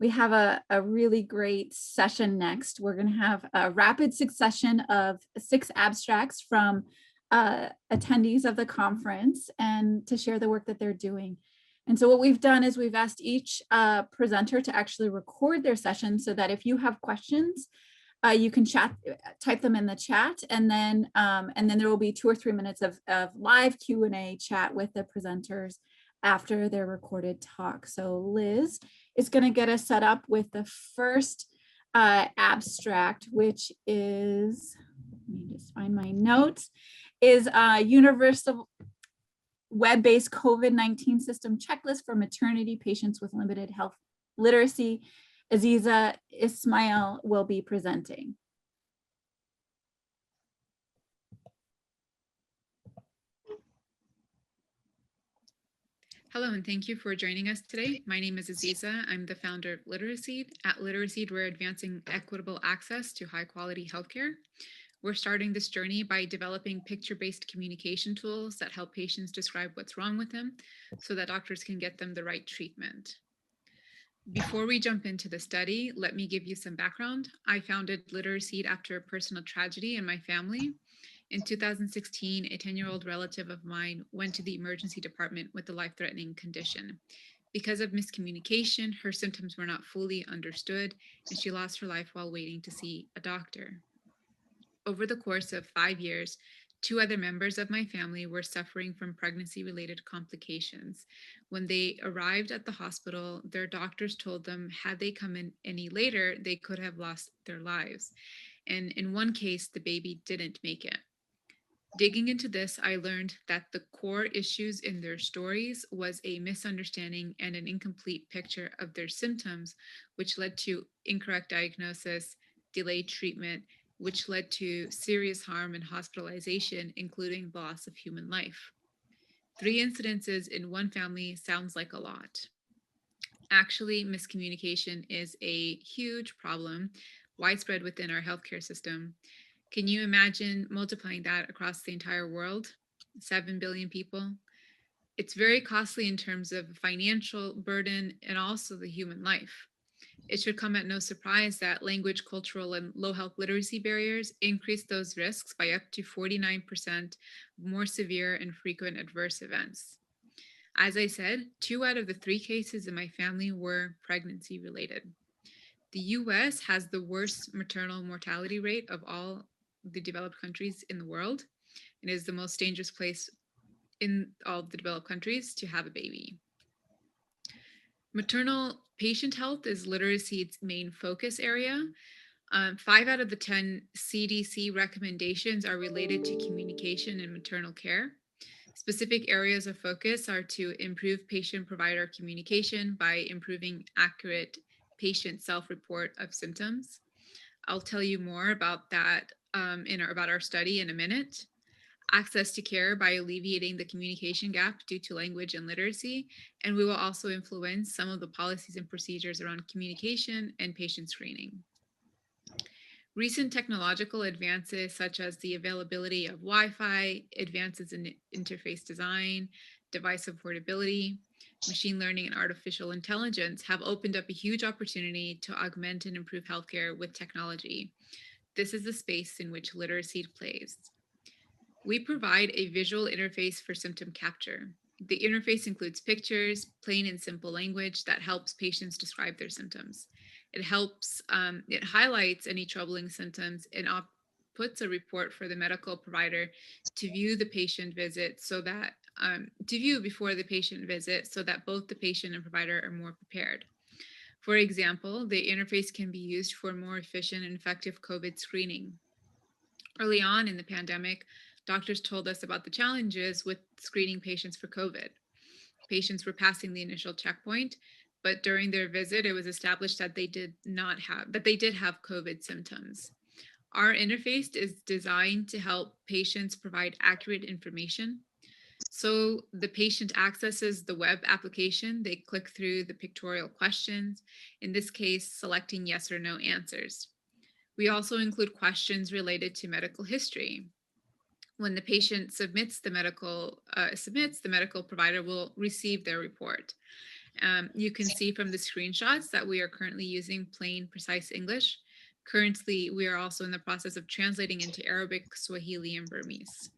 We have a really great session next. We're going to have a rapid succession of 6 abstracts from attendees of the conference and to share the work that they're doing. And so what we've done is we've asked each presenter to actually record their session so that if you have questions, you can type them in the chat, and then there will be 2 or 3 minutes of live Q&A chat with the presenters after their recorded talk. So Liz is going to get us set up with the first abstract, which is, let me just find my notes, is universal web-based COVID-19 system checklist for maternity patients with limited health literacy. Aziza Ismail will be presenting. Hello, and thank you for joining us today. My name is Aziza. I'm the founder of LiteraSeed. At LiteraSeed, we're advancing equitable access to high-quality healthcare. We're starting this journey by developing picture-based communication tools that help patients describe what's wrong with them so that doctors can get them the right treatment. Before we jump into the study, let me give you some background. I founded LiteraSeed after a personal tragedy in my family. In 2016, a 10-year-old relative of mine went to the emergency department with a life-threatening condition. Because of miscommunication, her symptoms were not fully understood, and she lost her life while waiting to see a doctor. Over the course of 5 years, 2 other members of my family were suffering from pregnancy-related complications. When they arrived at the hospital, their doctors told them had they come in any later, they could have lost their lives. And in one case, the baby didn't make it. Digging into this, I learned that the core issues in their stories was a misunderstanding and an incomplete picture of their symptoms, which led to incorrect diagnosis, delayed treatment, which led to serious harm and hospitalization, including the loss of human life. 3 incidences in one family sounds like a lot. Actually, miscommunication is a huge problem, widespread within our healthcare system. Can you imagine multiplying that across the entire world? 7 billion people. It's very costly in terms of financial burden and also the human life. It should come at no surprise that language, cultural, and low health literacy barriers increase those risks by up to 49% more severe and frequent adverse events. As I said, 2 out of the 3 cases in my family were pregnancy related. The US has the worst maternal mortality rate of all the developed countries in the world, and is the most dangerous place in all the developed countries to have a baby. Maternal patient health is LiteraSeed's main focus area. 5 out of the 10 CDC recommendations are related to communication in maternal care. Specific areas of focus are to improve patient-provider communication by improving accurate patient self-report of symptoms. I'll tell you more about that about our study in a minute. Access to care by alleviating the communication gap due to language and literacy, and we will also influence some of the policies and procedures around communication and patient screening. Recent technological advances such as the availability of Wi-Fi, advances in interface design, device affordability, machine learning, and artificial intelligence have opened up a huge opportunity to augment and improve healthcare with technology. This is the space in which LiteraSeed plays. We provide a visual interface for symptom capture. The interface includes pictures, plain and simple language that helps patients describe their symptoms. It highlights any troubling symptoms and puts a report for the medical provider to view the patient visit before the patient visit so that both the patient and provider are more prepared. For example, the interface can be used for more efficient and effective COVID screening. Early on in the pandemic, doctors told us about the challenges with screening patients for COVID. Patients were passing the initial checkpoint, but during their visit, it was established that they did have COVID symptoms. Our interface is designed to help patients provide accurate information. So the patient accesses the web application, they click through the pictorial questions, in this case, selecting yes or no answers. We also include questions related to medical history. When the patient submits, the medical provider will receive their report. You can see from the screenshots that we are currently using plain, precise English. Currently, we are also in the process of translating into Arabic, Swahili, and Burmese.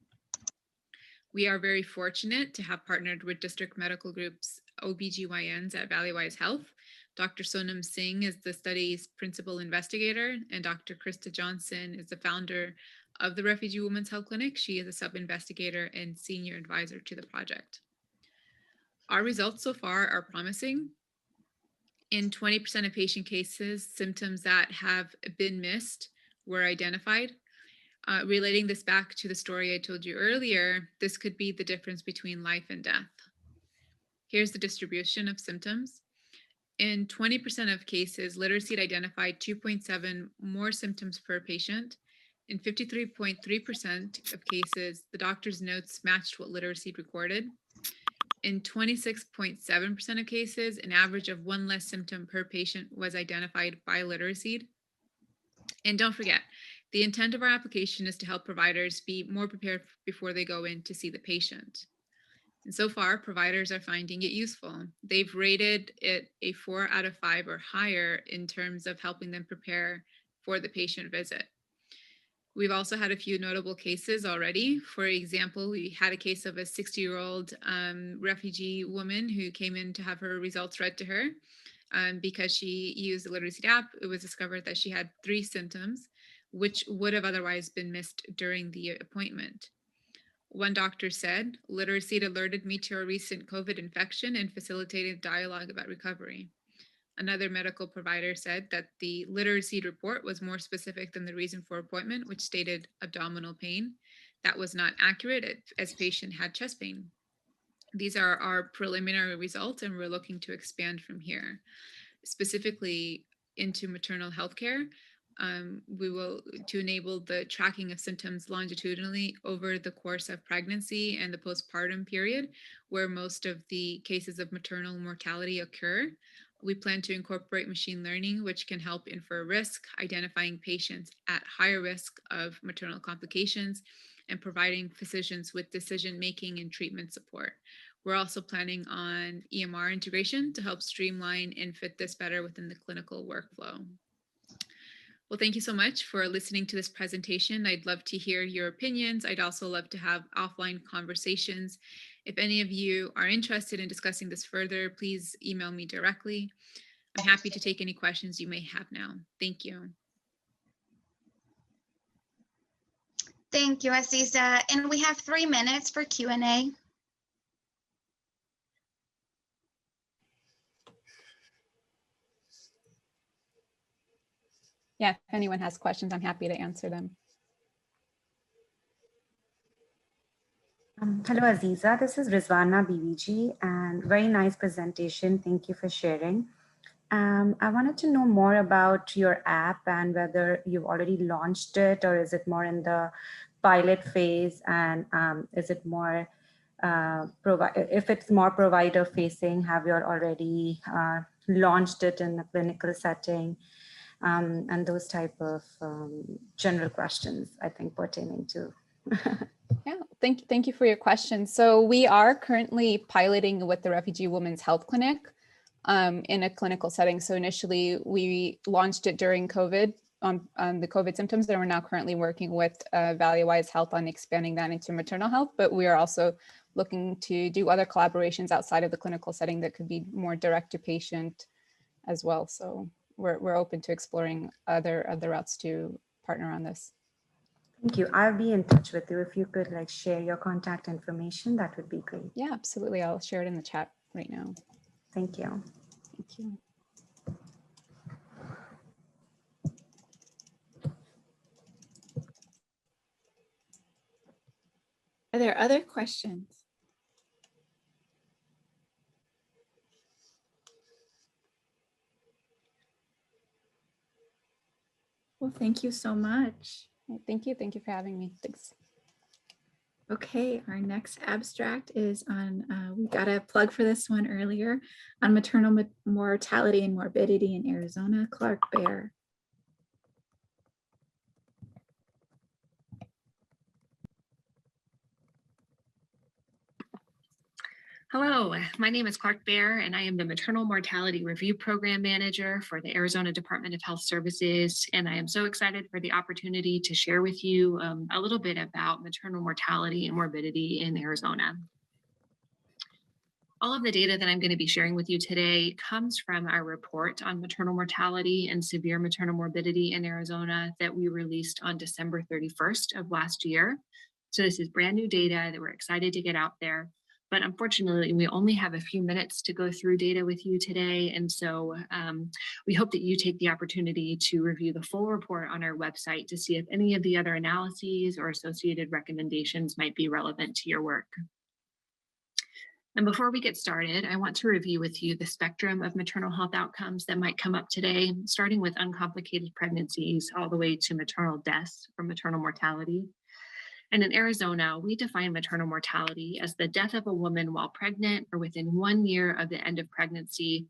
We are very fortunate to have partnered with district medical groups OBGYNs at Valleywise Health. Dr. Sonam Singh is the study's principal investigator, and Dr. Krista Johnson is the founder of the Refugee Women's Health Clinic. She is a sub-investigator and senior advisor to the project. Our results so far are promising. In 20% of patient cases, symptoms that have been missed were identified. Relating this back to the story I told you earlier, this could be the difference between life and death. Here's the distribution of symptoms. In 20% of cases, LiteraSeed identified 2.7 more symptoms per patient. In 53.3% of cases, the doctor's notes matched what LiteraSeed recorded. In 26.7% of cases, an average of one less symptom per patient was identified by LiteraSeed. And don't forget, the intent of our application is to help providers be more prepared before they go in to see the patient. And so far, providers are finding it useful. They've rated it a 4 out of 5 or higher in terms of helping them prepare for the patient visit. We've also had a few notable cases already. For example, we had a case of a 60-year-old refugee woman who came in to have her results read to her. Because she used the LiteraSeed app, it was discovered that she had 3 symptoms, which would have otherwise been missed during the appointment. One doctor said, LiteraSeed alerted me to a recent COVID infection and facilitated dialogue about recovery. Another medical provider said that the LiteraSeed report was more specific than the reason for appointment, which stated abdominal pain. That was not accurate, as patient had chest pain. These are our preliminary results, and we're looking to expand from here. Specifically into maternal health care, we will to enable the tracking of symptoms longitudinally over the course of pregnancy and the postpartum period, where most of the cases of maternal mortality occur. We plan to incorporate machine learning, which can help infer risk, identifying patients at higher risk of maternal complications, and providing physicians with decision-making and treatment support. We're also planning on EMR integration to help streamline and fit this better within the clinical workflow. Well, thank you so much for listening to this presentation. I'd love to hear your opinions. I'd also love to have offline conversations. If any of you are interested in discussing this further, please email me directly. I'm happy to take any questions you may have now. Thank you. Thank you, Aziza. And we have 3 minutes for Q&A. Yeah, if anyone has questions, I'm happy to answer them. Hello, Aziza. This is Rizwana BVG, and very nice presentation. Thank you for sharing. I wanted to know more about your app and whether you've already launched it, or is it more in the pilot phase, and is it more if it's more provider facing, have you already launched it in a clinical setting? And those type of general questions, I think, pertaining to. Yeah, thank you for your question. So we are currently piloting with the Refugee Women's Health Clinic in a clinical setting. So initially we launched it during COVID on the COVID symptoms, and we're now currently working with Valleywise Health on expanding that into maternal health. But we are also looking to do other collaborations outside of the clinical setting that could be more direct to patient as well. So we're open to exploring other routes to partner on this. Thank you. I'll be in touch with you. If you could share your contact information, that would be great. Yeah, absolutely. I'll share it in the chat right now. Thank you. Thank you. Are there other questions? Well, thank you so much. Thank you. Thank you for having me. Thanks. Okay, our next abstract is on, we got a plug for this one earlier, on maternal mortality and morbidity in Arizona, Clark Baer. Hello, my name is Clark Baer, and I am the Maternal Mortality Review Program Manager for the Arizona Department of Health Services. And I am so excited for the opportunity to share with you a little bit about maternal mortality and morbidity in Arizona. All of the data that I'm going to be sharing with you today comes from our report on maternal mortality and severe maternal morbidity in Arizona that we released on December 31st of last year. So this is brand new data that we're excited to get out there. But unfortunately, we only have a few minutes to go through data with you today. And so we hope that you take the opportunity to review the full report on our website to see if any of the other analyses or associated recommendations might be relevant to your work. And before we get started, I want to review with you the spectrum of maternal health outcomes that might come up today, starting with uncomplicated pregnancies all the way to maternal deaths from maternal mortality. And in Arizona, we define maternal mortality as the death of a woman while pregnant or within 1 year of the end of pregnancy,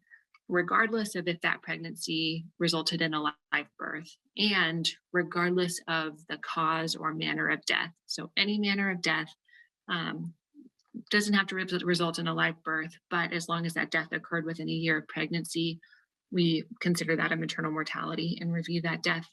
regardless of if that pregnancy resulted in a live birth and regardless of the cause or manner of death. So any manner of death doesn't have to result in a live birth, but as long as that death occurred within a year of pregnancy, we consider that a maternal mortality and review that death.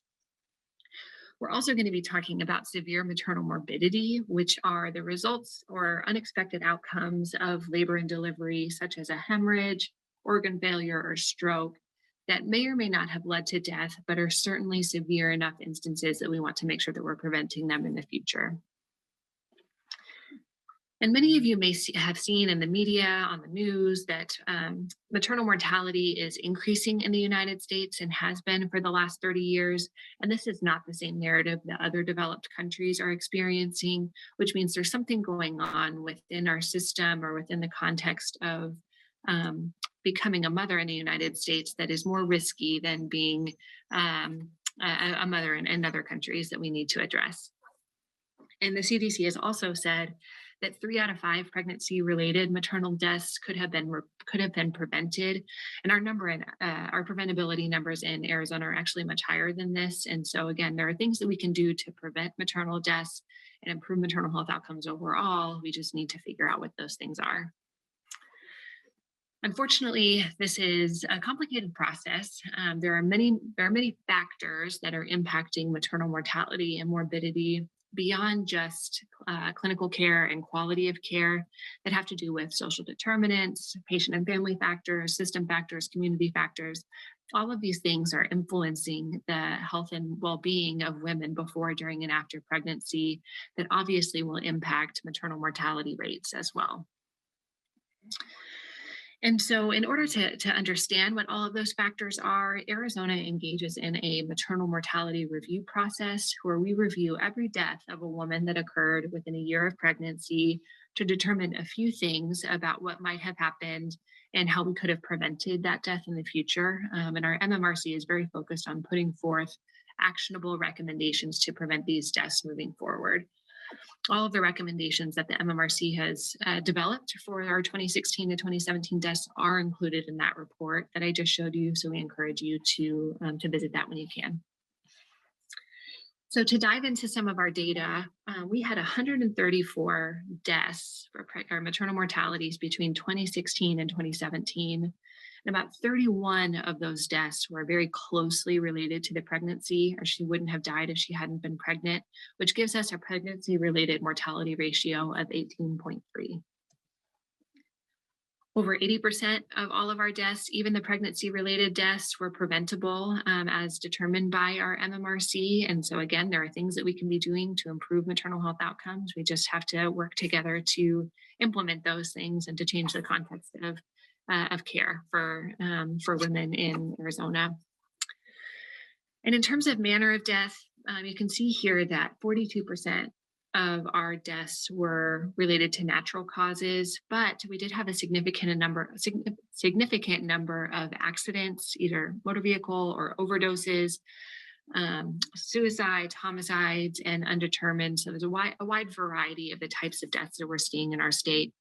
We're also going to be talking about severe maternal morbidity, which are the results or unexpected outcomes of labor and delivery, such as a hemorrhage, organ failure, or stroke that may or may not have led to death, but are certainly severe enough instances that we want to make sure that we're preventing them in the future. And many of you may have seen in the media, on the news, that maternal mortality is increasing in the United States and has been for the last 30 years. And this is not the same narrative that other developed countries are experiencing, which means there's something going on within our system or within the context of becoming a mother in the United States that is more risky than being a mother in other countries that we need to address. And the CDC has also said that 3 out of 5 pregnancy-related maternal deaths could have been prevented, and our preventability numbers in Arizona are actually much higher than this. And so, again, there are things that we can do to prevent maternal deaths and improve maternal health outcomes overall. We just need to figure out what those things are. Unfortunately, this is a complicated process. There are many factors that are impacting maternal mortality and morbidity beyond just clinical care and quality of care that have to do with social determinants, patient and family factors, system factors, community factors. All of these things are influencing the health and well-being of women before, during, and after pregnancy that obviously will impact maternal mortality rates as well. And so in order to understand what all of those factors are, Arizona engages in a maternal mortality review process where we review every death of a woman that occurred within a year of pregnancy to determine a few things about what might have happened and how we could have prevented that death in the future. And our MMRC is very focused on putting forth actionable recommendations to prevent these deaths moving forward. All of the recommendations that the MMRC has developed for our 2016 to 2017 deaths are included in that report that I just showed you. So we encourage you to visit that when you can. So to dive into some of our data, we had 134 deaths for our maternal mortalities between 2016 and 2017. And about 31 of those deaths were very closely related to the pregnancy, or she wouldn't have died if she hadn't been pregnant, which gives us a pregnancy-related mortality ratio of 18.3. Over 80% of all of our deaths, even the pregnancy-related deaths, were preventable as determined by our MMRC. And so again, there are things that we can be doing to improve maternal health outcomes. We just have to work together to implement those things and to change the context of care for women in Arizona. And in terms of manner of death, you can see here that 42% of our deaths were related to natural causes, but we did have a significant number of accidents, either motor vehicle or overdoses, suicides, homicides, and undetermined. So there's a wide variety of the types of deaths that we're seeing in our state.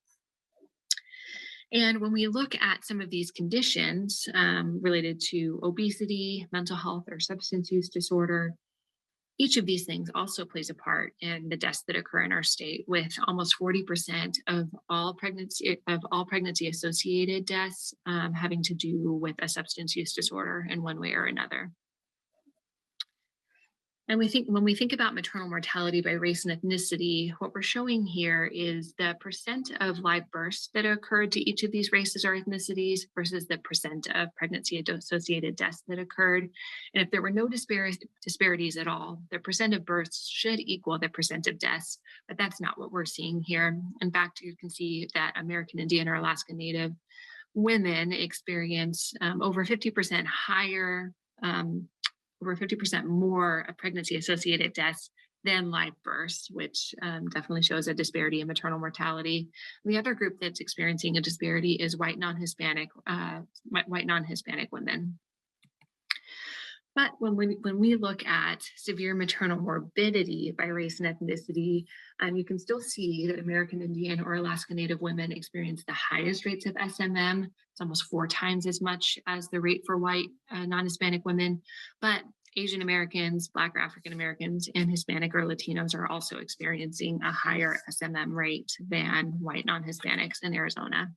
And when we look at some of these conditions related to obesity, mental health, or substance use disorder, Each of these things also plays a part in the deaths that occur in our state, with almost 40% of all pregnancy-associated deaths having to do with a substance use disorder in one way or another. And when we think about maternal mortality by race and ethnicity, what we're showing here is the percent of live births that occurred to each of these races or ethnicities versus the percent of pregnancy-associated deaths that occurred. And if there were no disparities at all, the percent of births should equal the percent of deaths, but that's not what we're seeing here. In fact, you can see that American Indian or Alaska Native women experience over 50% higher over 50% more of pregnancy-associated deaths than live births, which definitely shows a disparity in maternal mortality. The other group that's experiencing a disparity is white non-Hispanic women. But when we look at severe maternal morbidity by race and ethnicity, you can still see that American Indian or Alaska Native women experience the highest rates of SMM. It's almost 4 times as much as the rate for white non-Hispanic women. But Asian Americans, Black or African Americans, and Hispanic or Latinos are also experiencing a higher SMM rate than white non-Hispanics in Arizona.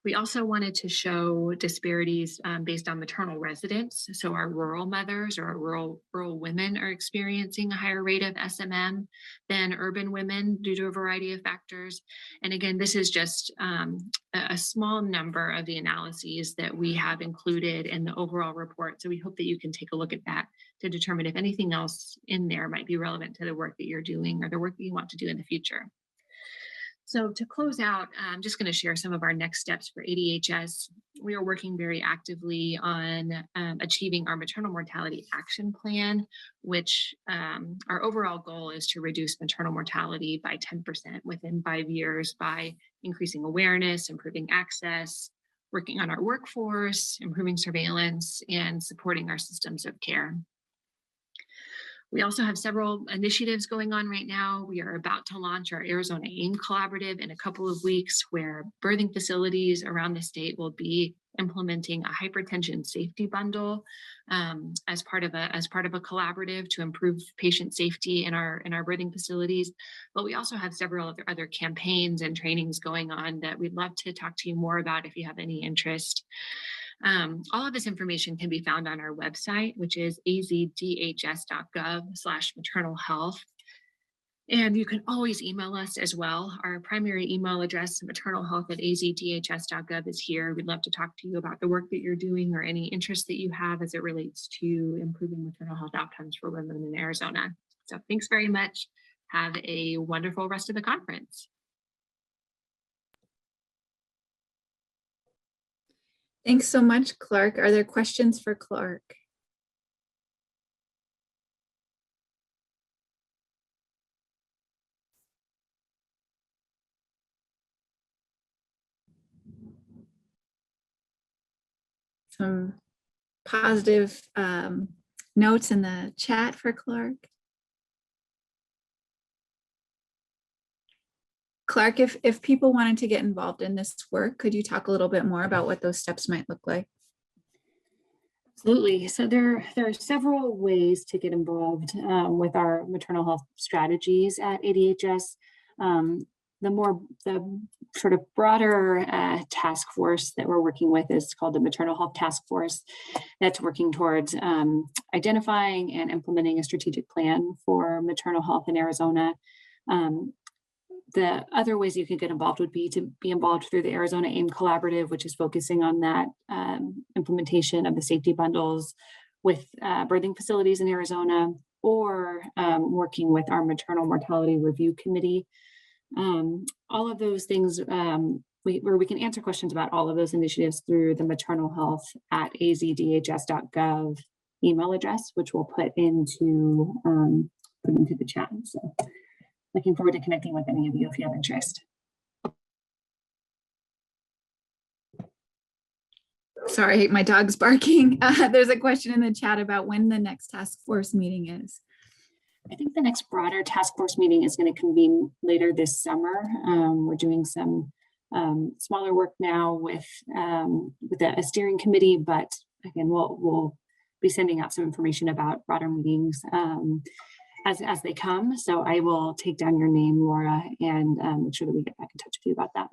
We also wanted to show disparities based on maternal residence. So our rural mothers or our rural women are experiencing a higher rate of SMM than urban women due to a variety of factors. And again, this is just a small number of the analyses that we have included in the overall report. So we hope that you can take a look at that to determine if anything else in there might be relevant to the work that you're doing or the work that you want to do in the future. So to close out, I'm just going to share some of our next steps for ADHS. We are working very actively on achieving our maternal mortality action plan, which our overall goal is to reduce maternal mortality by 10% within 5 years by increasing awareness, improving access, working on our workforce, improving surveillance, and supporting our systems of care. We also have several initiatives going on right now. We are about to launch our Arizona AIM collaborative in a couple of weeks, where birthing facilities around the state will be implementing a hypertension safety bundle as part of a collaborative to improve patient safety in our birthing facilities. But we also have several other campaigns and trainings going on that we'd love to talk to you more about if you have any interest. All of this information can be found on our website, which is azdhs.gov/maternal health. And you can always email us as well. Our primary email address, maternalhealth@azdhs.gov, is here. We'd love to talk to you about the work that you're doing or any interest that you have as it relates to improving maternal health outcomes for women in Arizona. So thanks very much. Have a wonderful rest of the conference. Thanks so much, Clark. Are there questions for Clark? Some positive notes in the chat for Clark. Clark, if people wanted to get involved in this work, could you talk a little bit more about what those steps might look like? Absolutely. So there are several ways to get involved with our maternal health strategies at ADHS. The sort of broader task force that we're working with is called the Maternal Health Task Force. That's working towards identifying and implementing a strategic plan for maternal health in Arizona. The other ways you can get involved would be to be involved through the Arizona AIM collaborative, which is focusing on that implementation of the safety bundles with birthing facilities in Arizona, or working with our maternal mortality review committee. All of those things, we can answer questions about all of those initiatives through the maternalhealth@azdhs.gov email address, which we'll put into the chat. So looking forward to connecting with any of you if you have interest. Sorry, my dog's barking. There's a question in the chat about when the next task force meeting is. I think the next broader task force meeting is going to convene later this summer. We're doing some smaller work now with a steering committee, but again, we'll be sending out some information about broader meetings as they come. So I will take down your name, Laura, and make sure that we get back in touch with you about that.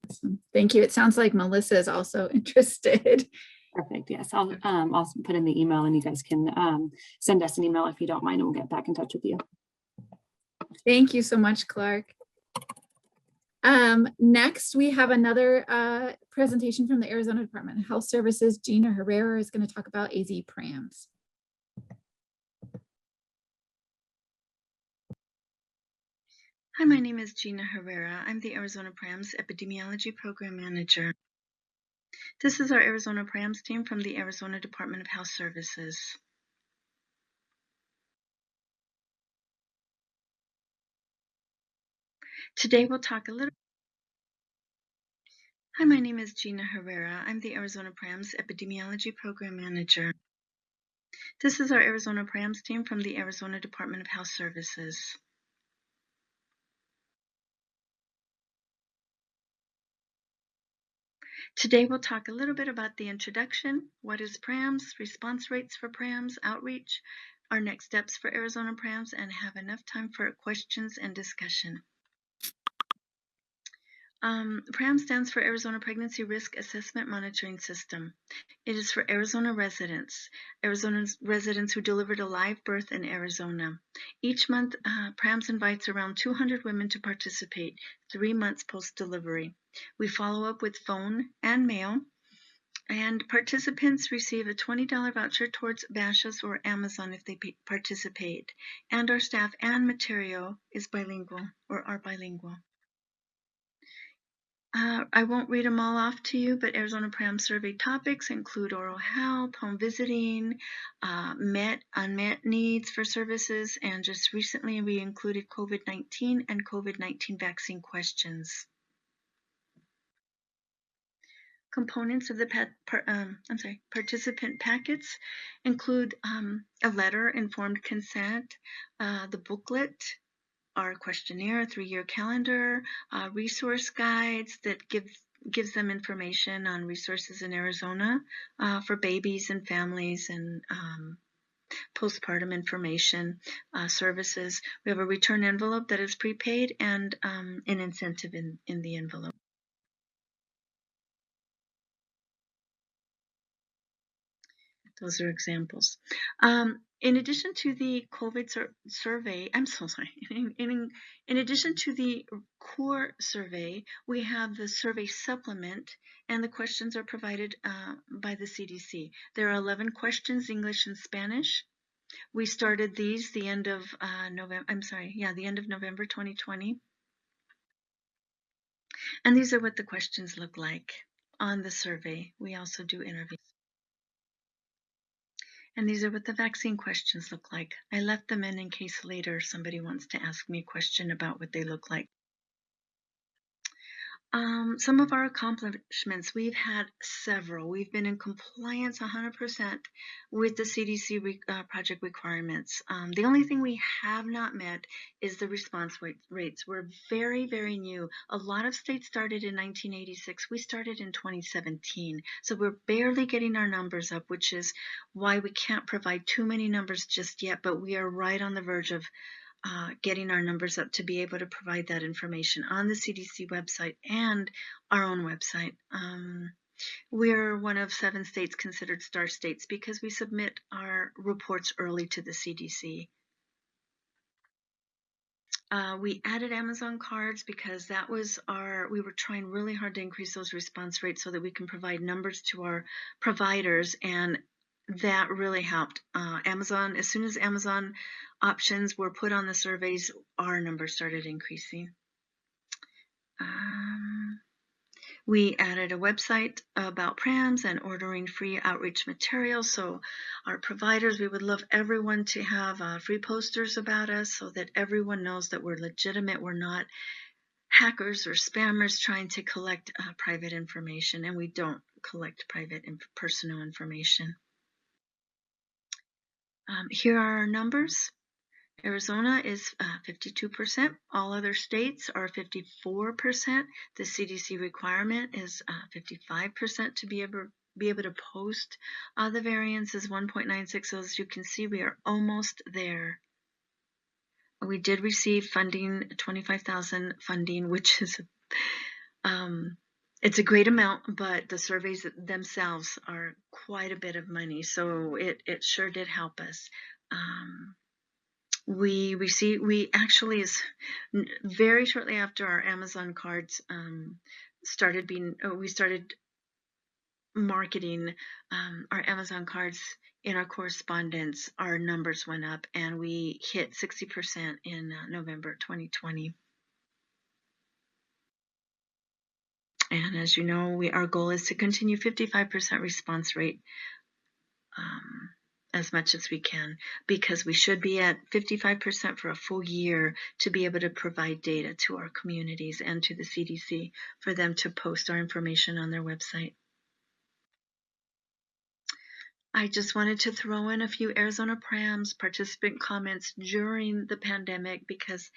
Awesome. Thank you. It sounds like Melissa is also interested. Perfect. Yes, I'll also put in the email, and you guys can send us an email if you don't mind, and we'll get back in touch with you. Thank you so much, Clark. Next, we have another presentation from the Arizona Department of Health Services. Gina Herrera is going to talk about AZ PRAMS. Hi, my name is Gina Herrera. I'm the Arizona PRAMS Epidemiology Program Manager. This is our Arizona PRAMS team from the Arizona Department of Health Services. Today we'll talk a little. Hi, my name is Gina Herrera. I'm the Arizona PRAMS Epidemiology Program Manager. This is our Arizona PRAMS team from the Arizona Department of Health Services. Today we'll talk a little bit about the introduction, what is PRAMS, response rates for PRAMS, outreach, our next steps for Arizona PRAMS, and have enough time for questions and discussion. PRAMS stands for Arizona Pregnancy Risk Assessment Monitoring System. It is for Arizona residents who delivered a live birth in Arizona. Each month, PRAMS invites around 200 women to participate 3 months post-delivery. We follow up with phone and mail, and participants receive a $20 voucher towards Bashas or Amazon if they participate. And our staff and material is bilingual or are bilingual. I won't read them all off to you, but Arizona PRAMS survey topics include oral health, home visiting, unmet needs for services, and just recently we included COVID-19 and COVID-19 vaccine questions. Components of the participant packets include a letter, informed consent, the booklet, our questionnaire, 3-year calendar, resource guides that gives them information on resources in Arizona for babies and families and postpartum information services. We have a return envelope that is prepaid and an incentive in the envelope. Those are examples. In addition to the COVID survey, I'm so sorry. In addition to the core survey, we have the survey supplement, and the questions are provided by the CDC. There are 11 questions, English and Spanish. We started these the end of the end of November 2020. And these are what the questions look like on the survey. We also do interviews. And these are what the vaccine questions look like. I left them in case later somebody wants to ask me a question about what they look like. Some of our accomplishments, we've had several. We've been in compliance 100% with the CDC project requirements. The only thing we have not met is the response rates. We're very, very new. A lot of states started in 1986. We started in 2017. So we're barely getting our numbers up, which is why we can't provide too many numbers just yet, but we are right on the verge of getting our numbers up to be able to provide that information on the CDC website and our own website. We're one of 7 states considered star states because we submit our reports early to the CDC. We added Amazon cards because that was we were trying really hard to increase those response rates so that we can provide numbers to our providers, and that really helped. Amazon, as soon as Amazon options were put on the surveys, our numbers started increasing. We added a website about PRAMS and ordering free outreach materials. So our providers, we would love everyone to have free posters about us so that everyone knows that we're legitimate. We're not hackers or spammers trying to collect private information, and we don't collect private personal information. Here are our numbers. Arizona is 52%. All other states are 54%. The CDC requirement is 55% to be able be able to post the variance is 1.96. So as you can see, we are almost there. We did receive funding, 25,000 funding, which is it's a great amount, but the surveys themselves are quite a bit of money. So it sure did help us. We actually is very shortly after our Amazon cards started being, we started marketing our Amazon cards in our correspondence. Our numbers went up and we hit 60% in November 2020. And as you know, our goal is to continue 55% response rate as much as we can, because we should be at 55% for a full year to be able to provide data to our communities and to the CDC for them to post our information on their website. I just wanted to throw in a few Arizona PRAMS participant comments during the pandemic because,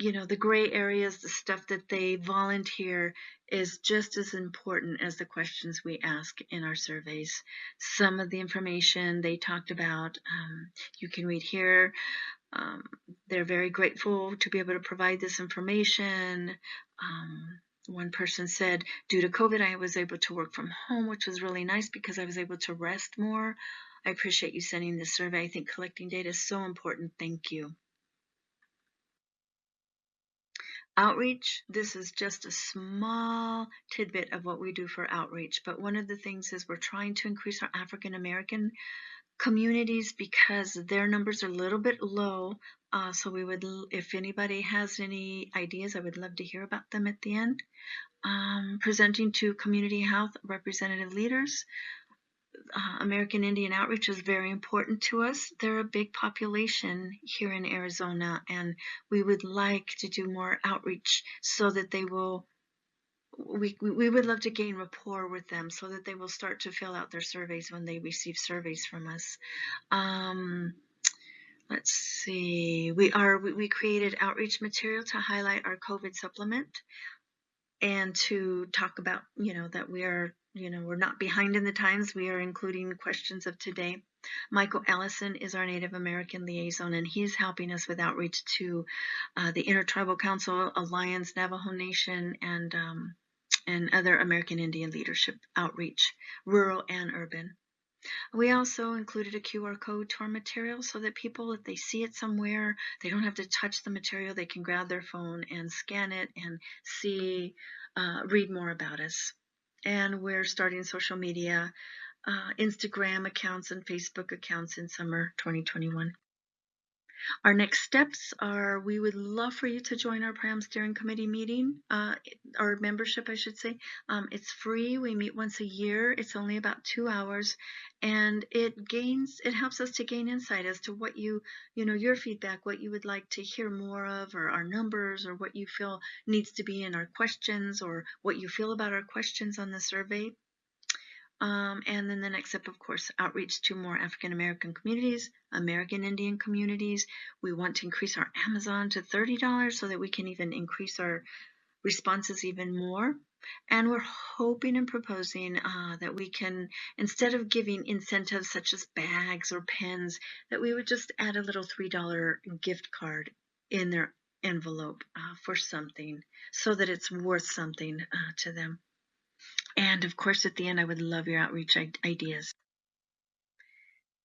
you know, the gray areas, the stuff that they volunteer is just as important as the questions we ask in our surveys. Some of the information they talked about, you can read here. They're very grateful to be able to provide this information. One person said, due to COVID, I was able to work from home, which was really nice because I was able to rest more. I appreciate you sending this survey. I think collecting data is so important. Thank you. Outreach, this is just a small tidbit of what we do for outreach. But one of the things is we're trying to increase our African American communities because their numbers are a little bit low. So we would, if anybody has any ideas, I would love to hear about them at the end. Presenting to community health representative leaders. American Indian outreach is very important to us. They're a big population here in Arizona, and we would like to do more outreach so that they will, we would love to gain rapport with them so that they will start to fill out their surveys when they receive surveys from us. Let's see, we created outreach material to highlight our COVID supplement and to talk about, you know, that we are, you know, we're not behind in the times. We are including questions of today. Michael Ellison is our Native American liaison, and he's helping us with outreach to the Intertribal Council, Alliance, Navajo Nation, and other American Indian leadership outreach, rural and urban. We also included a QR code to our material so that people, if they see it somewhere, they don't have to touch the material. They can grab their phone and scan it and see, read more about us. And we're starting social media, Instagram accounts and Facebook accounts in summer 2021. Our next steps are, we would love for you to join our PRAMS Steering Committee meeting, our membership, I should say. It's free. We meet once a year. It's only about 2 hours, and it helps us to gain insight as to what you know, your feedback, what you would like to hear more of, or our numbers, or what you feel needs to be in our questions, or what you feel about our questions on the survey. And then the next step, of course, outreach to more African American communities, American Indian communities. We want to increase our Amazon to $30 so that we can even increase our responses even more. And we're hoping and proposing that we can, instead of giving incentives such as bags or pens, that we would just add a little $3 gift card in their envelope for something so that it's worth something to them. And of course, at the end, I would love your outreach ideas.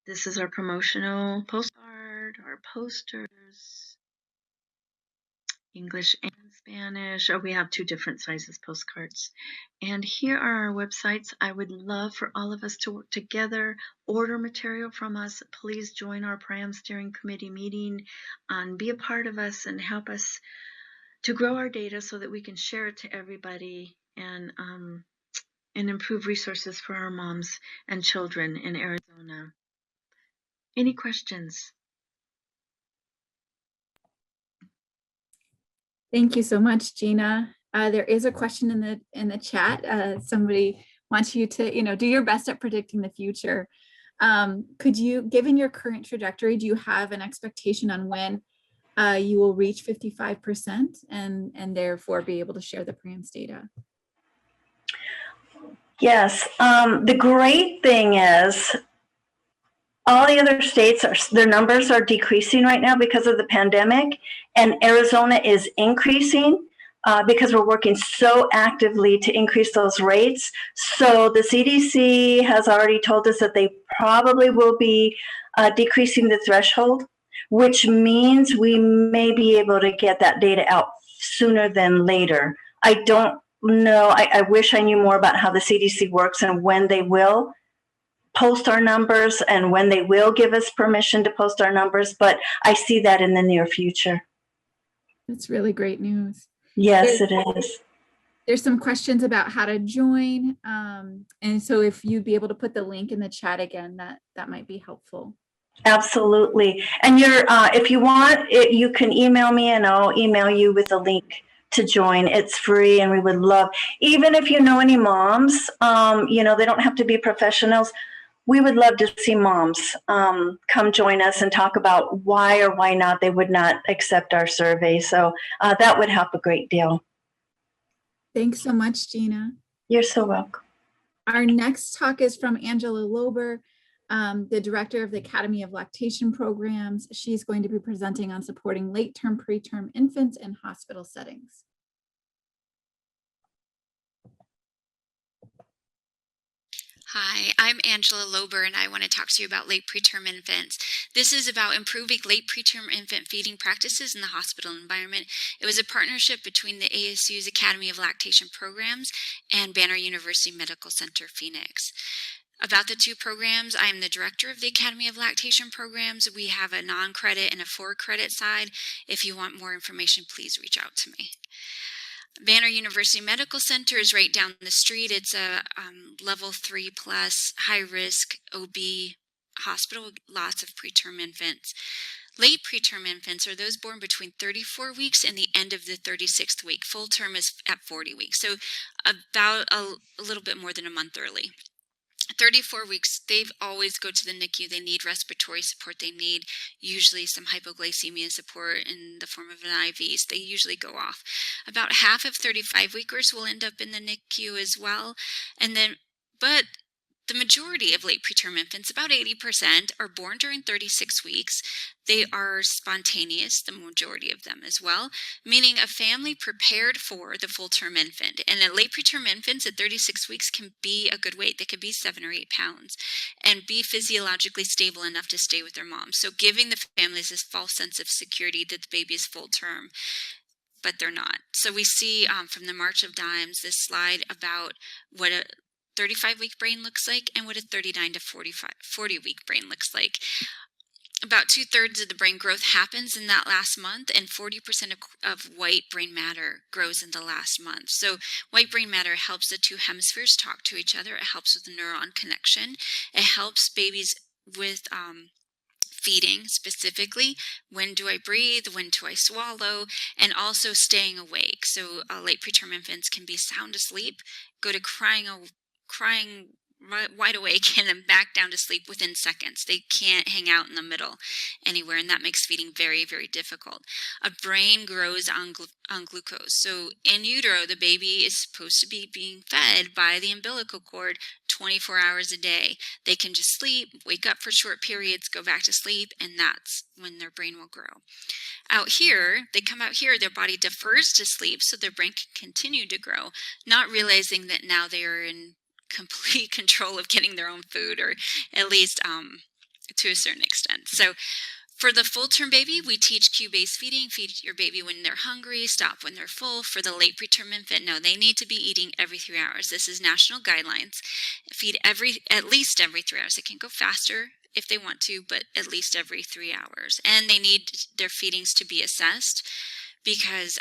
This is our promotional postcard, our posters, English and Spanish. Oh, we have 2 different sizes postcards. And here are our websites. I would love for all of us to work together, order material from us. Please join our PRAMS Steering Committee meeting and be a part of us and help us to grow our data so that we can share it to everybody and improve resources for our moms and children in Arizona. Any questions? Thank you so much, Gina. There is a question in the chat. Somebody wants you to, you know, do your best at predicting the future. Could you, given your current trajectory, do you have an expectation on when you will reach 55% and therefore be able to share the PRAMS data? Yes. The great thing is all the other states, their numbers are decreasing right now because of the pandemic, and Arizona is increasing because we're working so actively to increase those rates. So the CDC has already told us that they probably will be decreasing the threshold, which means we may be able to get that data out sooner than later. I don't know. I wish I knew more about how the CDC works and when they will post our numbers and when they will give us permission to post our numbers, but I see that in the near future. That's really great news. Yes, it is. There's some questions about how to join. And so if you'd be able to put the link in the chat again, that might be helpful. Absolutely. And if you want it, you can email me and I'll email you with a link to join. It's free, and we would love, even if you know any moms, they don't have to be professionals. We would love to see moms come join us and talk about why or why not they would not accept our survey. So that would help a great deal. Thanks so much, Gina. You're so welcome. Our next talk is from Angela Lober, the director of the Academy of Lactation Programs. She's going to be presenting on supporting late-term, preterm infants in hospital settings. Hi, I'm Angela Lober, and I want to talk to you about late preterm infants. This is about improving late preterm infant feeding practices in the hospital environment. It was a partnership between the ASU's Academy of Lactation Programs and Banner University Medical Center, Phoenix. About the two programs, I am the director of the Academy of Lactation Programs. We have a non-credit and a for-credit side. If you want more information, please reach out to me. Banner University Medical Center is right down the street. It's a level 3+ high-risk OB hospital, lots of preterm infants. Late preterm infants are those born between 34 weeks and the end of the 36th week. Full term is at 40 weeks, so about a little bit more than a month early. 34 weeks, they always go to the NICU. They need respiratory support. They need usually some hypoglycemia support in the form of an IV. So they usually go off. About half of 35-weekers will end up in the NICU as well. But the majority of late preterm infants, about 80%, are born during 36 weeks. They are spontaneous, the majority of them as well, meaning a family prepared for the full-term infant. And late preterm infants at 36 weeks can be a good weight. They could be 7 or 8 pounds and be physiologically stable enough to stay with their mom. So giving the families this false sense of security that the baby is full-term, but they're not. So we see from the March of Dimes this slide about what a 35-week brain looks like and what a 39 to 40-week brain looks like. About 2/3 of the brain growth happens in that last month, and 40% of white brain matter grows in the last month. So white brain matter helps the two hemispheres talk to each other. It helps with the neuron connection. It helps babies with feeding, specifically when do I breathe, when do I swallow, and also staying awake. So late preterm infants can be sound asleep, go to crying wide awake, and then back down to sleep within seconds. They can't hang out in the middle anywhere, and that makes feeding very, very difficult. A brain grows on glucose. So in utero, the baby is supposed to be being fed by the umbilical cord 24 hours a day. They can just sleep, wake up for short periods, go back to sleep, and that's when their brain will grow. Out here, they come out here, their body defers to sleep so their brain can continue to grow, not realizing that now they are in complete control of getting their own food, or at least to a certain extent. So for the full-term baby, we teach cue-based feeding. Feed your baby when they're hungry, stop when they're full. For the late preterm infant, no, they need to be eating every 3 hours. This is national guidelines. Feed at least every 3 hours. It can go faster if they want to, but at least every 3 hours. And they need their feedings to be assessed because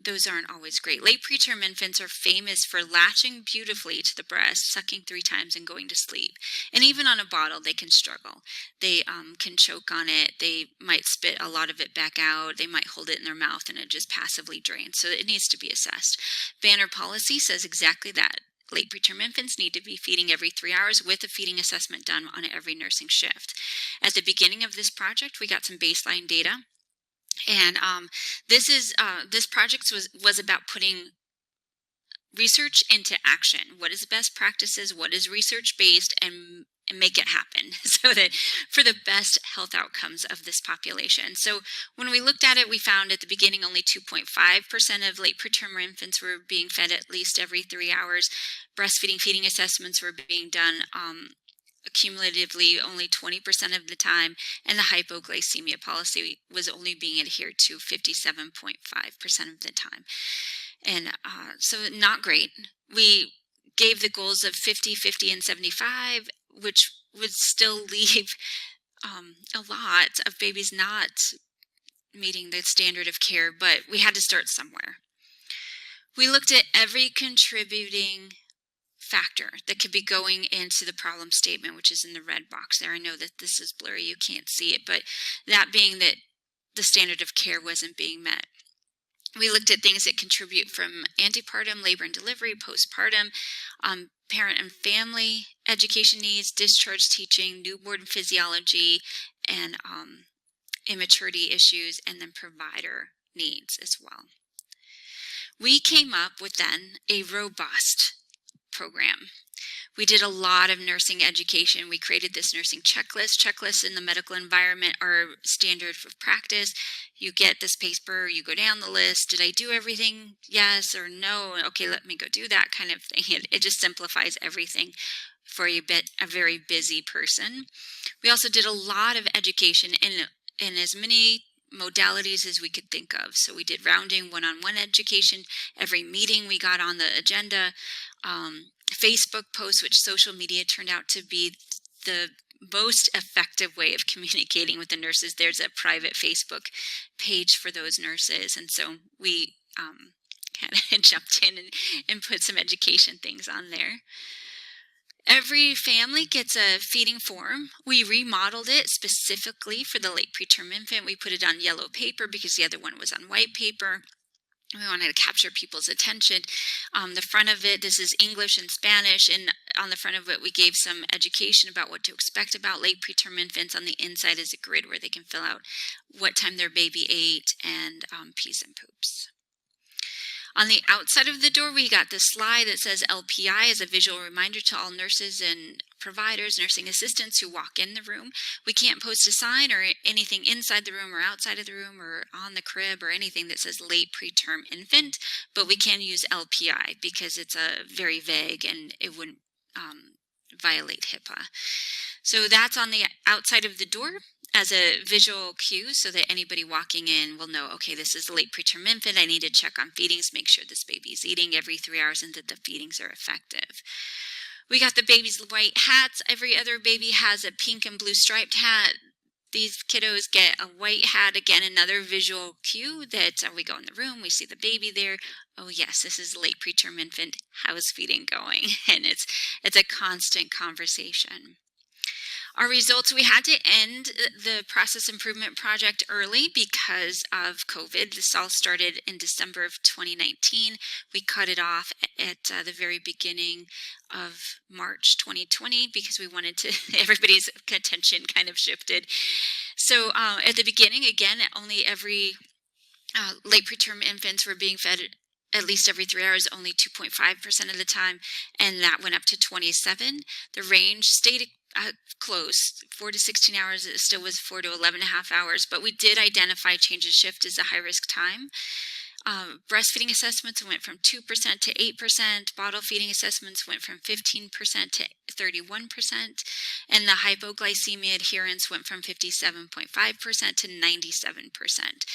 those aren't always great. Late preterm infants are famous for latching beautifully to the breast, sucking 3 times and going to sleep. And even on a bottle, they can struggle. They can choke on it. They might spit a lot of it back out. They might hold it in their mouth and it just passively drains. So it needs to be assessed. Banner policy says exactly that. Late preterm infants need to be feeding every 3 hours with a feeding assessment done on every nursing shift. At the beginning of this project, we got some baseline data. And this project was about putting research into action. What is best practices? What is research-based? And make it happen so that for the best health outcomes of this population. So when we looked at it, we found at the beginning only 2.5% of late preterm infants were being fed at least every 3 hours. Breastfeeding feeding assessments were being done cumulatively only 20% of the time, and the hypoglycemia policy was only being adhered to 57.5% of the time. And so not great. We gave the goals of 50, 50, and 75, which would still leave a lot of babies not meeting the standard of care, but we had to start somewhere. We looked at every contributing factor that could be going into the problem statement, which is in the red box there. I know that this is blurry, you can't see it, but that being that the standard of care wasn't being met. We looked at things that contribute from antepartum, labor and delivery, postpartum, parent and family education needs, discharge teaching, newborn physiology, and immaturity issues, and then provider needs as well. We came up with then a robust program. We did a lot of nursing education. We created this nursing checklist. Checklists in the medical environment are standard of practice. You get this paper, you go down the list. Did I do everything? Yes or no? Okay, let me go do that kind of thing. It just simplifies everything for a very busy person. We also did a lot of education in as many modalities as we could think of. So we did rounding, one-on-one education. Every meeting we got on the agenda. Facebook posts, which social media turned out to be the most effective way of communicating with the nurses. There's a private Facebook page for those nurses. And so we kind of jumped in and put some education things on there. Every family gets a feeding form. We remodeled it specifically for the late preterm infant. We put it on yellow paper because the other one was on white paper. We wanted to capture people's attention. The front of it, this is English and Spanish, and on the front of it, we gave some education about what to expect about late preterm infants. On the inside is a grid where they can fill out what time their baby ate and pees and poops. On the outside of the door, we got this slide that says LPI as a visual reminder to all nurses and providers, nursing assistants who walk in the room. We can't post a sign or anything inside the room or outside of the room or on the crib or anything that says late preterm infant, but we can use LPI because it's a very vague and it wouldn't violate HIPAA. So that's on the outside of the door as a visual cue so that anybody walking in will know, okay, this is a late preterm infant. I need to check on feedings, make sure this baby is eating every 3 hours and that the feedings are effective. We got the baby's white hats. Every other baby has a pink and blue striped hat. These kiddos get a white hat. Again, another visual cue that we go in the room, we see the baby there. Oh yes, this is a late preterm infant. How is feeding going? And it's a constant conversation. Our results, we had to end the process improvement project early because of COVID. This all started in December of 2019. We cut it off at the very beginning of March 2020 because we wanted to, everybody's attention kind of shifted. So at the beginning, again, only every late preterm infants were being fed at least every 3 hours, only 2.5% of the time, and that went up to 27. The range stayed close, 4 to 16 hours. It still was 4 to 11.5 hours, but we did identify change of shift as a high-risk time. Breastfeeding assessments went from 2% to 8%. Bottle feeding assessments went from 15% to 31%. And the hypoglycemia adherence went from 57.5% to 97%.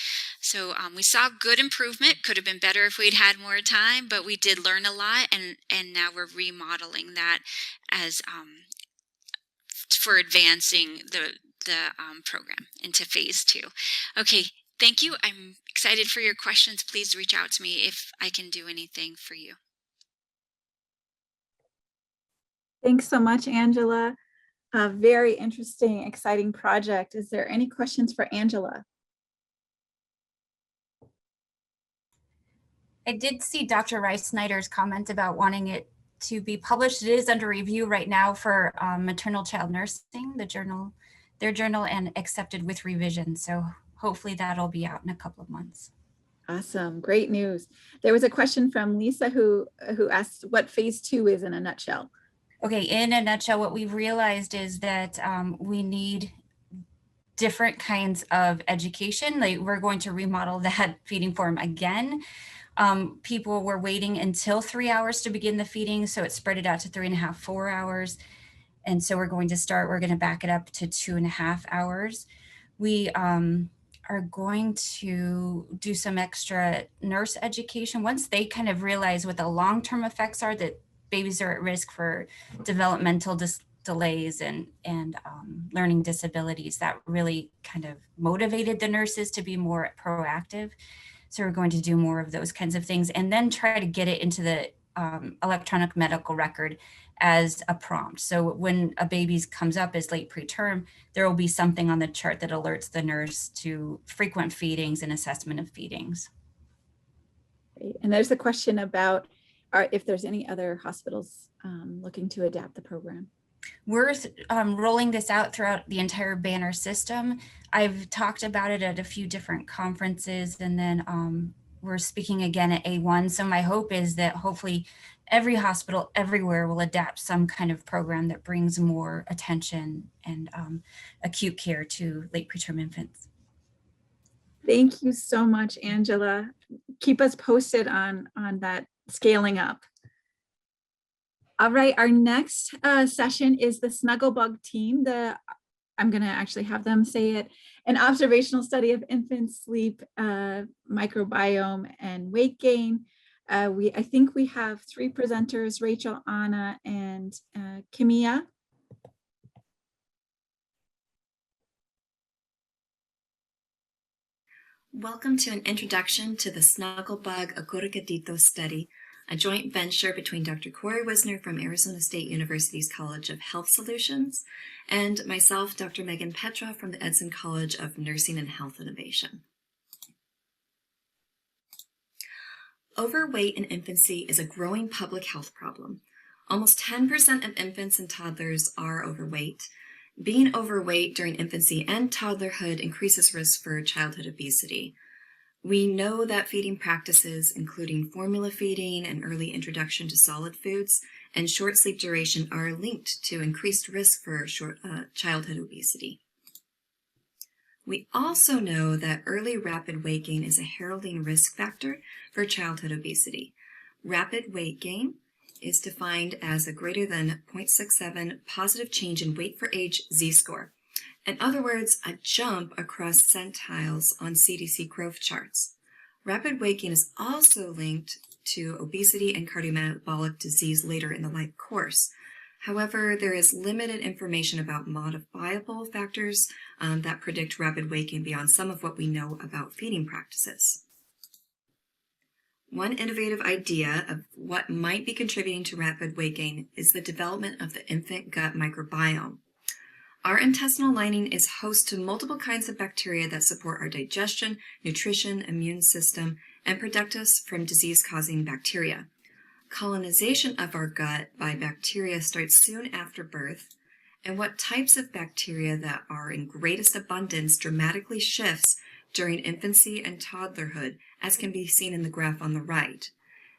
So we saw good improvement. Could have been better if we'd had more time, but we did learn a lot. And now we're remodeling that as for advancing the program into phase 2. Okay. Thank you. I'm excited for your questions. Please reach out to me if I can do anything for you. Thanks so much, Angela. A very interesting, exciting project. Is there any questions for Angela? I did see Dr. Rice-Snyder's comment about wanting it to be published. It is under review right now for Maternal Child Nursing, their journal, and accepted with revision. So hopefully that'll be out in a couple of months. Awesome. Great news. There was a question from Lisa who asked what phase 2 is in a nutshell. Okay, in a nutshell, what we've realized is that we need different kinds of education. Like, we're going to remodel that feeding form again. People were waiting until 3 hours to begin the feeding, so it spread it out to 3.5, 4 hours. And so we're going to back it up to 2.5 hours. We are going to do some extra nurse education once they kind of realize what the long-term effects are, that babies are at risk for developmental delays and learning disabilities. That really kind of motivated the nurses to be more proactive. So we're going to do more of those kinds of things, and then try to get it into the electronic medical record as a prompt. So when a baby comes up as late preterm, there will be something on the chart that alerts the nurse to frequent feedings and assessment of feedings. And there's a question about if there's any other hospitals looking to adapt the program. We're rolling this out throughout the entire Banner system. I've talked about it at a few different conferences, and then we're speaking again at A1. So my hope is that hopefully every hospital everywhere will adapt some kind of program that brings more attention and acute care to late preterm infants. Thank you so much, Angela. Keep us posted on that scaling up. All right, our next session is the Snuggle bug team. I'm going to actually have them say it. An observational study of infant sleep, microbiome, and weight gain. I think we have 3 presenters, Rachel, Anna, and Kimia. Welcome to an introduction to the Snuggle bug Acurrucadito study, a joint venture between Dr. Corrie Whisner from Arizona State University's College of Health Solutions and myself, Dr. Megan Petrov from the Edson College of Nursing and Health Innovation. Overweight in infancy is a growing public health problem. Almost 10% of infants and toddlers are overweight. Being overweight during infancy and toddlerhood increases risk for childhood obesity. We know that feeding practices, including formula feeding and early introduction to solid foods and short sleep duration, are linked to increased risk for childhood obesity. We also know that early rapid weight gain is a heralding risk factor for childhood obesity. Rapid weight gain is defined as a greater than 0.67 positive change in weight for age Z-score. In other words, a jump across centiles on CDC growth charts. Rapid weight gain is also linked to obesity and cardiometabolic disease later in the life course. However, there is limited information about modifiable factors that predict rapid weight gain beyond some of what we know about feeding practices. One innovative idea of what might be contributing to rapid weight gain is the development of the infant gut microbiome. Our intestinal lining is host to multiple kinds of bacteria that support our digestion, nutrition, immune system, and protect us from disease-causing bacteria. Colonization of our gut by bacteria starts soon after birth, and what types of bacteria that are in greatest abundance dramatically shifts during infancy and toddlerhood, as can be seen in the graph on the right.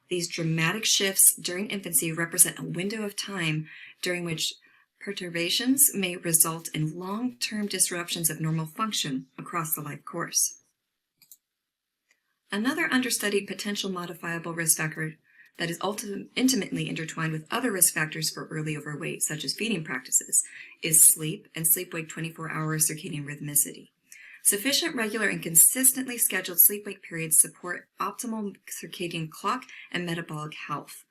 These dramatic shifts during infancy represent a window of time during which perturbations may result in long-term disruptions of normal function across the life course. Another understudied potential modifiable risk factor that is intimately intertwined with other risk factors for early overweight, such as feeding practices, is sleep and sleep-wake 24-hour circadian rhythmicity. Sufficient, regular, and consistently scheduled sleep-wake periods support optimal circadian clock and metabolic health.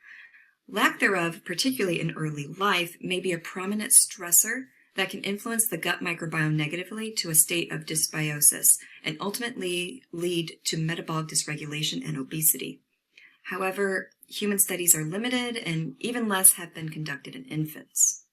Lack thereof, particularly in early life, may be a prominent stressor that can influence the gut microbiome negatively to a state of dysbiosis and ultimately lead to metabolic dysregulation and obesity. However, human studies are limited and even less have been conducted in infants.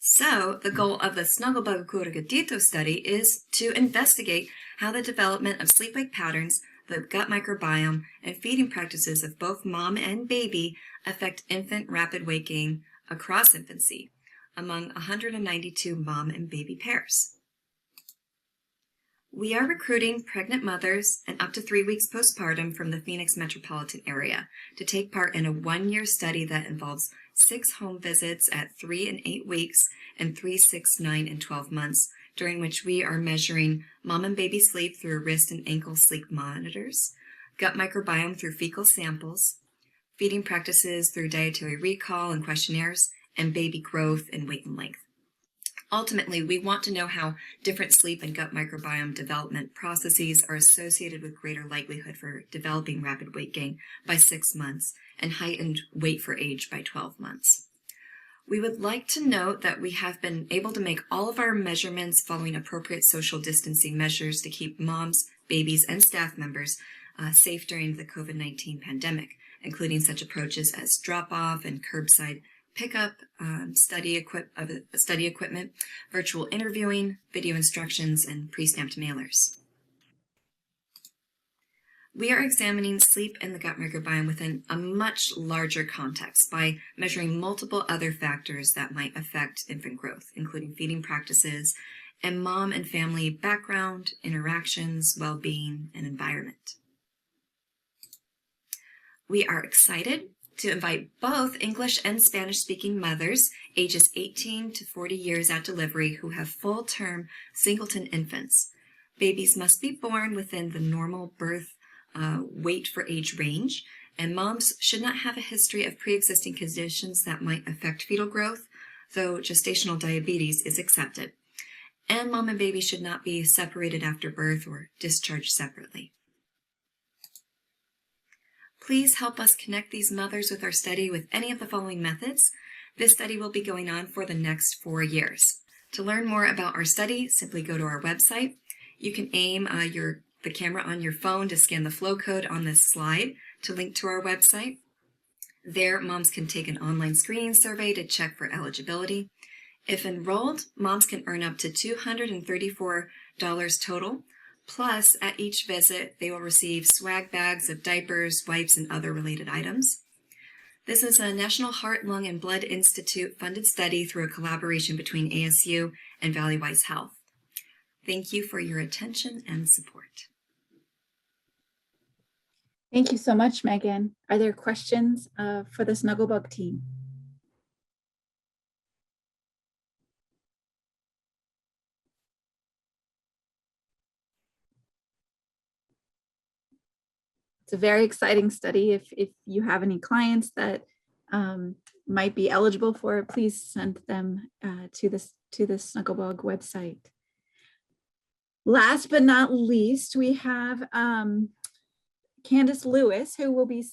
So, the goal of the Snuggle bug Acurrucadito study is to investigate how the development of sleep-wake patterns, the gut microbiome, and feeding practices of both mom and baby affect infant rapid weight gain across infancy among 192 mom and baby pairs. We are recruiting pregnant mothers and up to 3 weeks postpartum from the Phoenix metropolitan area to take part in a 1-year study that involves 6 home visits at 3 and 8 weeks and 3, 6, 9, and 12 months, during which we are measuring mom and baby sleep through wrist and ankle sleep monitors, gut microbiome through fecal samples, feeding practices through dietary recall and questionnaires, and baby growth and weight and length. Ultimately, we want to know how different sleep and gut microbiome development processes are associated with greater likelihood for developing rapid weight gain by 6 months and heightened weight for age by 12 months. We would like to note that we have been able to make all of our measurements following appropriate social distancing measures to keep moms, babies, and staff members safe during the COVID-19 pandemic, including such approaches as drop-off and curbside pickup, study equipment, virtual interviewing, video instructions, and pre-stamped mailers. We are examining sleep and the gut microbiome within a much larger context by measuring multiple other factors that might affect infant growth, including feeding practices and mom and family background, interactions, well-being, and environment. We are excited to invite both English and Spanish-speaking mothers ages 18 to 40 years at delivery who have full-term singleton infants. Babies must be born within the normal birth weight for age range, and moms should not have a history of pre-existing conditions that might affect fetal growth, though gestational diabetes is accepted. And mom and baby should not be separated after birth or discharged separately. Please help us connect these mothers with our study with any of the following methods. This study will be going on for the next 4 years. To learn more about our study, simply go to our website. You can aim the camera on your phone to scan the flow code on this slide to link to our website. There, moms can take an online screening survey to check for eligibility. If enrolled, moms can earn up to $234 total. Plus, at each visit, they will receive swag bags of diapers, wipes, and other related items. This is a National Heart, Lung, and Blood Institute funded study through a collaboration between ASU and Valleywise Health. Thank you for your attention and support. Thank you so much, Megan. Are there questions for the Snugglebug team? It's a very exciting study. If you have any clients that might be eligible for it, please send them to the Snugglebug website. Last but not least, we have Candace Lewis, who will be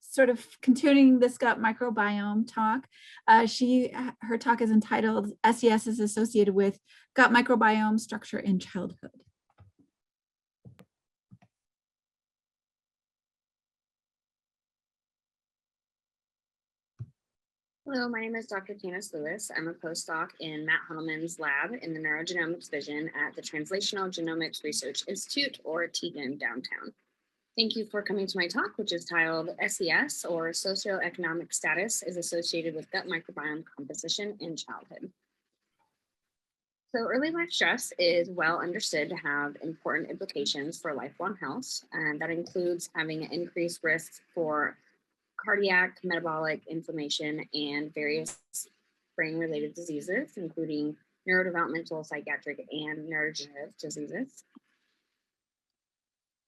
sort of continuing this gut microbiome talk. Her talk is entitled SES is associated with gut microbiome structure in childhood. Hello, my name is Dr. Candace Lewis. I'm a postdoc in Matt Hunnelman's lab in the Neurogenomics Division at the Translational Genomics Research Institute, or TGIN, downtown. Thank you for coming to my talk, which is titled SES, or Socioeconomic Status is Associated with Gut Microbiome Composition in Childhood. So early life stress is well understood to have important implications for lifelong health, and that includes having an increased risk for cardiac, metabolic, inflammation, and various brain-related diseases, including neurodevelopmental, psychiatric, and neurodegenerative diseases.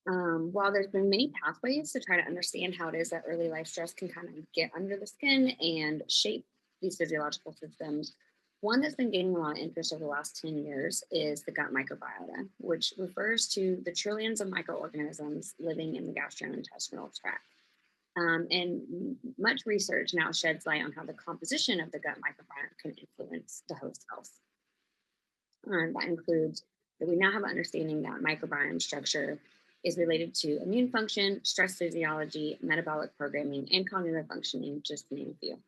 While there's been many pathways to try to understand how it is that early life stress can kind of get under the skin and shape these physiological systems, one that's been gaining a lot of interest over the last 10 years is the gut microbiota, which refers to the trillions of microorganisms living in the gastrointestinal tract. And much research now sheds light on how the composition of the gut microbiome can influence the host health. That includes that we now have an understanding that microbiome structure is related to immune function, stress physiology, metabolic programming, and cognitive functioning, just to name a few.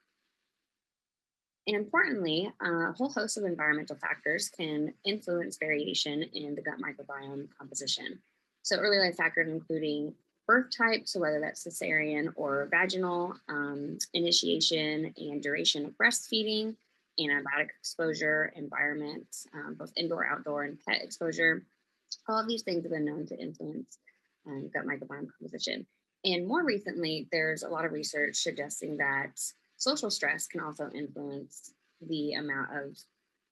And importantly, a whole host of environmental factors can influence variation in the gut microbiome composition. So early life factors including birth type, so whether that's cesarean or vaginal, initiation and duration of breastfeeding, antibiotic exposure, environment, both indoor, outdoor, and pet exposure, All of these things have been known to influence gut microbiome composition. And more recently, there's a lot of research suggesting that social stress can also influence the amount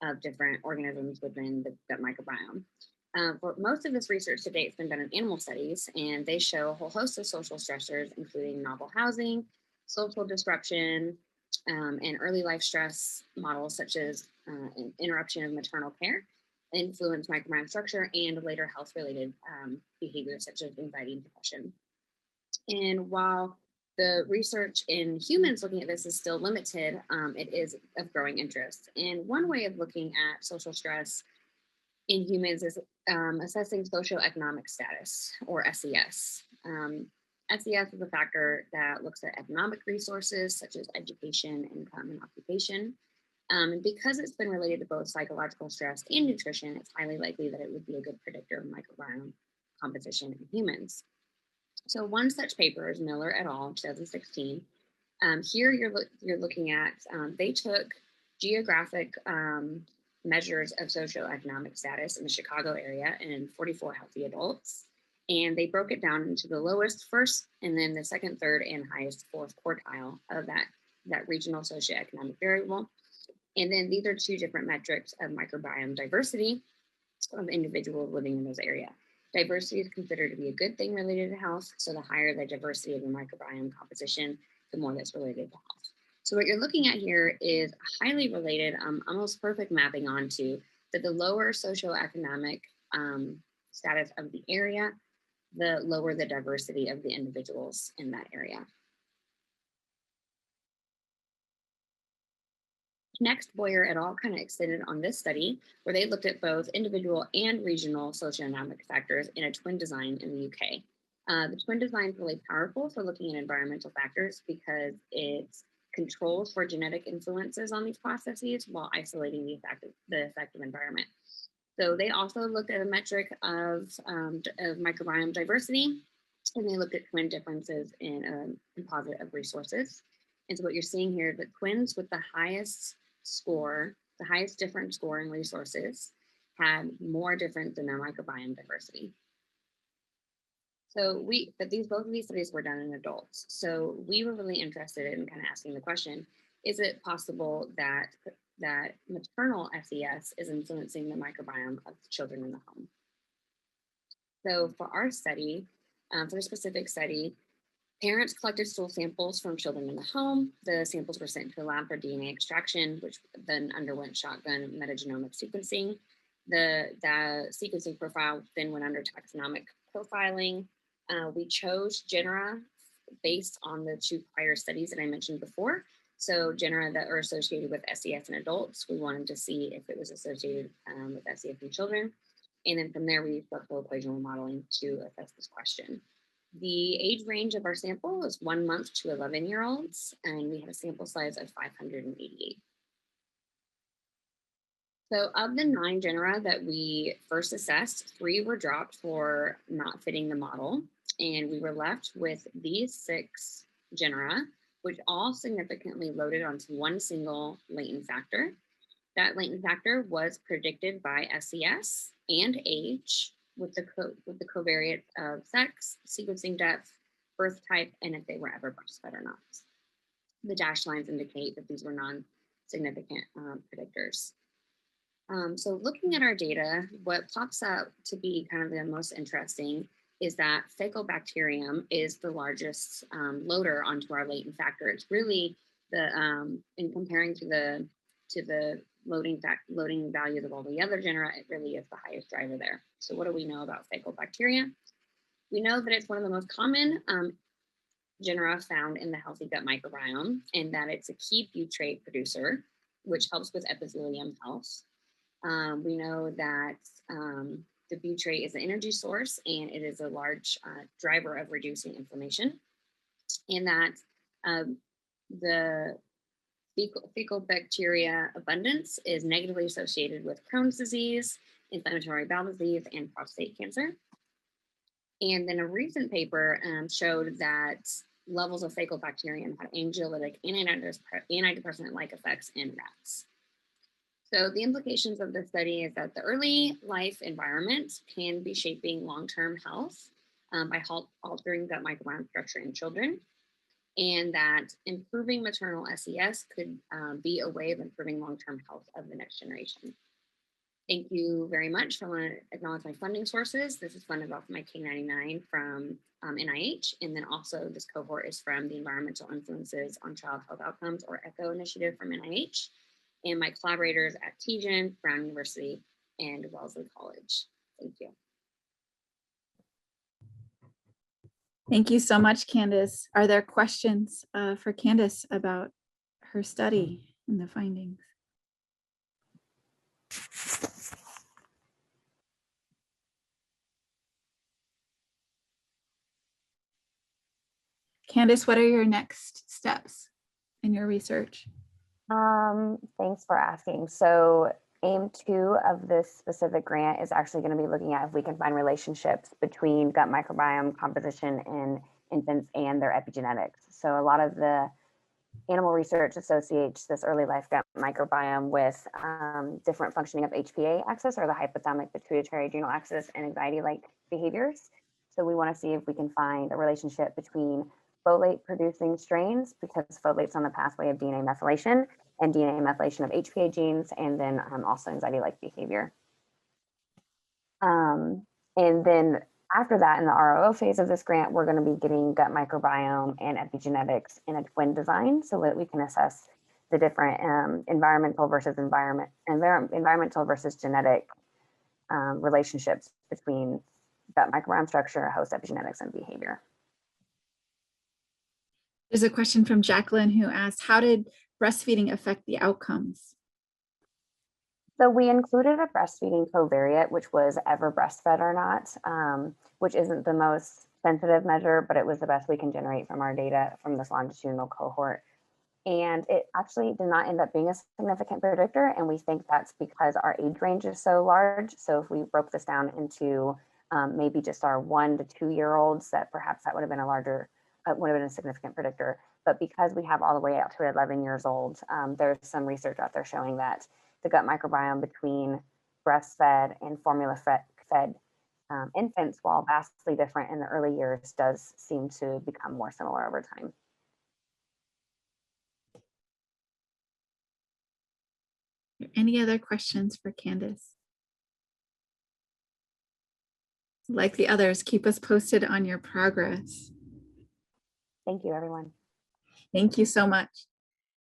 of different organisms within the gut microbiome. For most of this research to date has been done in animal studies, and they show a whole host of social stressors, including novel housing, social disruption, and early life stress models such as interruption of maternal care, influence microbiome structure, and later health-related behaviors such as anxiety and depression. And while the research in humans looking at this is still limited, it is of growing interest. And one way of looking at social stress in humans is assessing socioeconomic status, or SES. SES is a factor that looks at economic resources such as education, income, and occupation. And because it's been related to both psychological stress and nutrition, it's highly likely that it would be a good predictor of microbiome composition in humans. So one such paper is Miller et al. 2016. Here you're looking at, they took geographic measures of socioeconomic status in the Chicago area in 44 healthy adults. And they broke it down into the lowest first, and then the second, third, and highest fourth quartile of that regional socioeconomic variable. And then these are two different metrics of microbiome diversity of individuals living in those areas. Diversity is considered to be a good thing related to health. So the higher the diversity of the microbiome composition, the more that's related to health. So what you're looking at here is a highly related, almost perfect mapping onto that the lower socioeconomic status of the area, the lower the diversity of the individuals in that area. Next, Baer et al. Kind of extended on this study where they looked at both individual and regional socioeconomic factors in a twin design in the UK. The twin design is really powerful for looking at environmental factors because it controls for genetic influences on these processes while isolating the effect of environment. So they also looked at a metric of microbiome diversity, and they looked at twin differences in a composite of resources. And so what you're seeing here, the twins with the highest score, the highest different score in resources, had more difference than their microbiome diversity. So both of these studies were done in adults. So we were really interested in kind of asking the question, is it possible that maternal SES is influencing the microbiome of children in the home? So for our study, for a specific study, parents collected stool samples from children in the home. The samples were sent to a lab for DNA extraction, which then underwent shotgun metagenomic sequencing. The sequencing profile then went under taxonomic profiling. We chose genera based on the two prior studies that I mentioned before. So genera that are associated with SES in adults, we wanted to see if it was associated with SES in children. And then from there, we used flexible equation modeling to assess this question. The age range of our sample was 1 month to 11-year-olds, and we had a sample size of 588. So of the 9 genera that we first assessed, 3 were dropped for not fitting the model, and we were left with these 6 genera, which all significantly loaded onto one single latent factor. That latent factor was predicted by SES and age, with the covariate of sex, sequencing depth, birth type, and if they were ever breastfed or not. The dashed lines indicate that these were non-significant predictors. So looking at our data, what pops out to be kind of the most interesting is that Faecobacterium is the largest loader onto our latent factor. It's really in comparing to the loading values of all the other genera, it really is the highest driver there. So what do we know about Faecobacteria? We know that it's one of the most common genera found in the healthy gut microbiome, and that it's a key butyrate producer, which helps with epithelium health. We know that the butyrate is an energy source, and it is a large driver of reducing inflammation, and that the Faecobacteria abundance is negatively associated with Crohn's disease, inflammatory bowel disease, and prostate cancer. And then a recent paper showed that levels of Faecobacterium had anxiolytic and antidepressant-like effects in rats. So the implications of the study is that the early life environment can be shaping long-term health by altering gut microbiome structure in children, and that improving maternal SES could be a way of improving long-term health of the next generation. Thank you very much. I want to acknowledge my funding sources. This is funded off my K-99 from NIH, and then also this cohort is from the Environmental Influences on Child Health Outcomes, or ECHO initiative from NIH, and my collaborators at TGen, Brown University, and Wellesley College. Thank you. Thank you so much, Candace. Are there questions for Candace about her study and the findings? Candace, what are your next steps in your research? Thanks for asking. So aim 2 of this specific grant is actually going to be looking at if we can find relationships between gut microbiome composition in infants and their epigenetics. So a lot of the animal research associates this early life gut microbiome with different functioning of HPA axis, or the hypothalamic pituitary adrenal axis, and anxiety-like behaviors. So we want to see if we can find a relationship between folate producing strains, because folate's on the pathway of DNA methylation, and DNA methylation of HPA genes, and then also anxiety-like behavior. And then after that, in the ROO phase of this grant, we're going to be getting gut microbiome and epigenetics in a twin design so that we can assess the different environmental versus genetic relationships between gut microbiome structure, host epigenetics, and behavior. There's a question from Jacqueline who asked, how did breastfeeding affect the outcomes? So we included a breastfeeding covariate, which was ever breastfed or not, which isn't the most sensitive measure, but it was the best we can generate from our data from this longitudinal cohort. And it actually did not end up being a significant predictor. And we think that's because our age range is so large. So if we broke this down into maybe just our 1 to 2 year olds, that perhaps that would have been a larger, would have been a significant predictor. But because we have all the way out to 11 years old, there's some research out there showing that the gut microbiome between breastfed and formula fed infants, while vastly different in the early years, does seem to become more similar over time. Any other questions for Candace? Like the others, keep us posted on your progress. Thank you, everyone. Thank you so much.